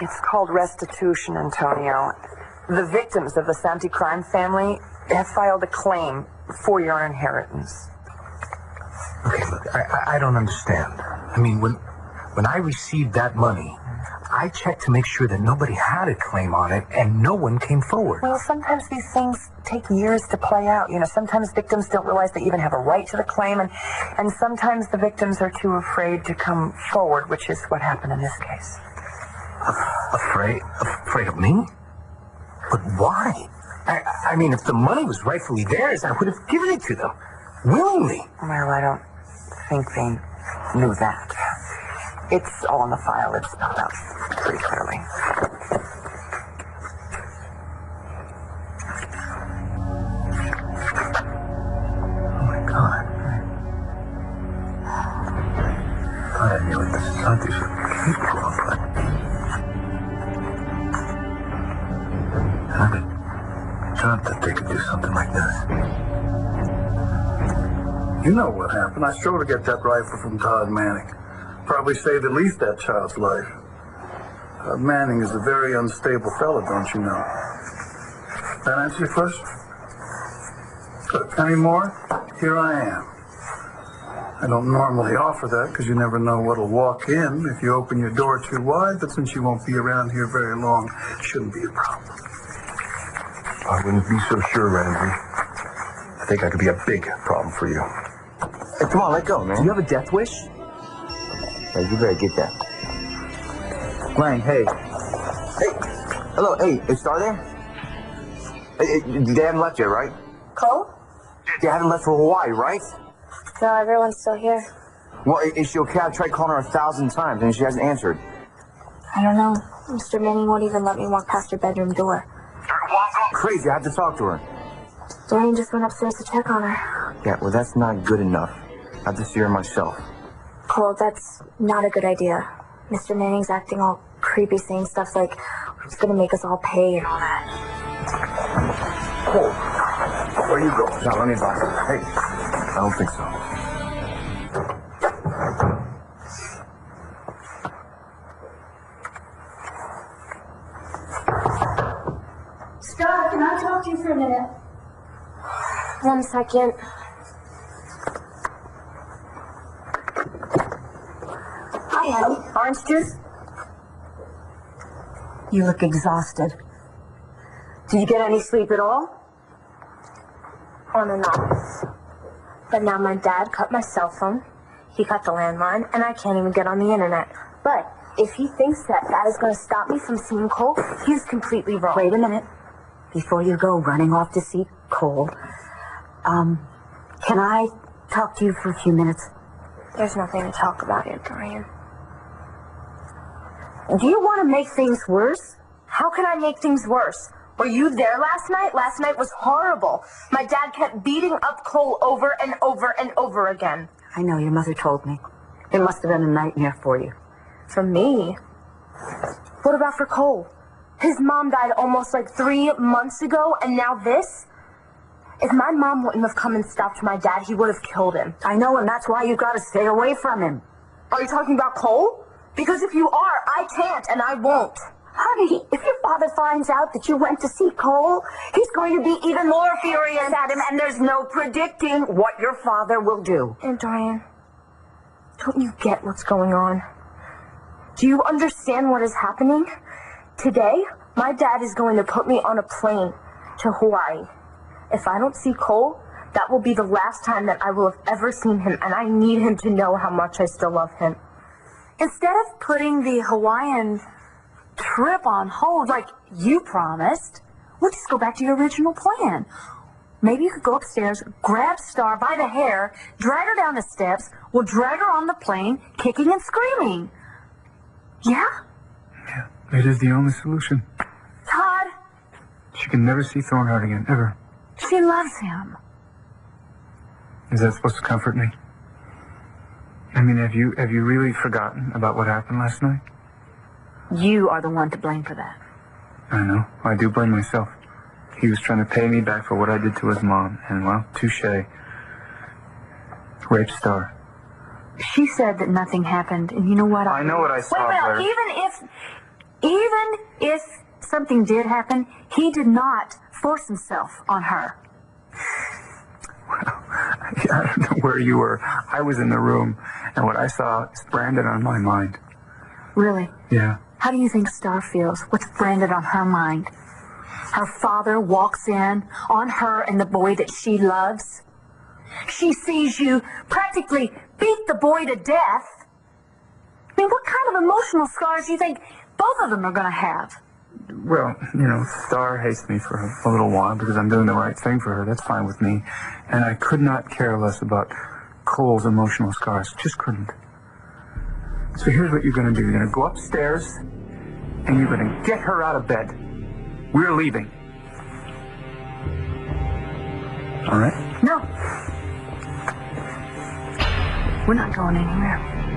It's called restitution, Antonio. The victims of the Santi crime family have filed a claim for your inheritance. Okay, look, I don't understand. I mean, when I received that money, I checked to make sure that nobody had a claim on it, and no one came forward. Well, sometimes these things take years to play out. You know, sometimes victims don't realize they even have a right to the claim, and sometimes the victims are too afraid to come forward, which is what happened in this case. Afraid of me? But why? I mean, if the money was rightfully theirs, I would have given it to them. Willingly. Well, I don't think they knew that. It's all in the file. It's spelled out pretty clearly. Oh my God. I knew what the Santis were capable of, but I never thought that they could do something like this. You know what happened. I strove to get that rifle from Todd Manning. Probably saved at least that child's life. Manning is a very unstable fellow, don't you know? That answer your question? Good. Any more? Here I am. I don't normally offer that because you never know what'll walk in if you open your door too wide, but since you won't be around here very long, it shouldn't be a problem. I wouldn't be so sure, Ramsey. I think I could be a big problem for you. Hey, come on, let go, man. Do you have a death wish? Hey, you better get that. Lang, hey. Hey, hello, hey, is Star there? Hey, they haven't left yet, right? Cole? They haven't left for Hawaii, right? No, everyone's still here. Well, is she okay? I've tried calling her 1,000 times and she hasn't answered. I don't know. Mr. Manning won't even let me walk past her bedroom door. Crazy, I have to talk to her. Dorian just went upstairs to check on her. Yeah, well, that's not good enough. I have to see her myself. Cole, that's not a good idea. Mr. Manning's acting all creepy, saying stuff like, he's gonna make us all pay and all that. Cole, where you go? Now, let me advise you. Hey, I don't think so. Scott, can I talk to you for a minute? 1 second. Hi, honey. Orange juice? You look exhausted. Did you get any sleep at all? On and off. But now my dad cut my cell phone, he cut the landline, and I can't even get on the internet. But if he thinks that is going to stop me from seeing Cole, he's completely wrong. Wait a minute. Before you go running off to see Cole, can I talk to you for a few minutes? There's nothing to talk about here, Dorian. Do you want to make things worse? How can I make things worse? Were you there last night? Last night was horrible. My dad kept beating up Cole over and over and over again. I know, your mother told me. It must have been a nightmare for you. For me? What about for Cole? His mom died almost like 3 months ago, and now this? If my mom wouldn't have come and stopped my dad, he would have killed him. I know, and that's why you got to stay away from him. Are you talking about Cole? Because if you are, I can't and I won't. Honey, if your father finds out that you went to see Cole, he's going to be even more furious at him, and there's no predicting what your father will do. And Dorian, don't you get what's going on? Do you understand what is happening? Today, my dad is going to put me on a plane to Hawaii. If I don't see Cole, that will be the last time that I will have ever seen him, and I need him to know how much I still love him. Instead of putting the Hawaiian trip on hold like you promised, we'll just go back to your original plan. Maybe you could go upstairs, grab Star by the hair, drag her down the steps, we'll drag her on the plane, kicking and screaming. Yeah? Yeah, it is the only solution. Todd? She can never see Thornheart again, ever. She loves him. Is that supposed to comfort me? I mean, have you really forgotten about what happened last night? You are the one to blame for that. I know. I do blame myself. He was trying to pay me back for what I did to his mom, and well, touche. Rape Star. She said that nothing happened, and you know what? I know what I saw, Well, Blair. even if Even if something did happen, he did not force himself on her. I don't know where you were. I was in the room, and what I saw is branded on my mind. Really? Yeah. How do you think Star feels? What's branded on her mind? Her father walks in on her and the boy that she loves. She sees you practically beat the boy to death. I mean, what kind of emotional scars do you think both of them are going to have? Well, Star hates me for a little while because I'm doing the right thing for her. That's fine with me. And I could not care less about Cole's emotional scars. Just couldn't. So here's what you're going to do. You're going to go upstairs and you're going to get her out of bed. We're leaving. All right? No. We're not going anywhere.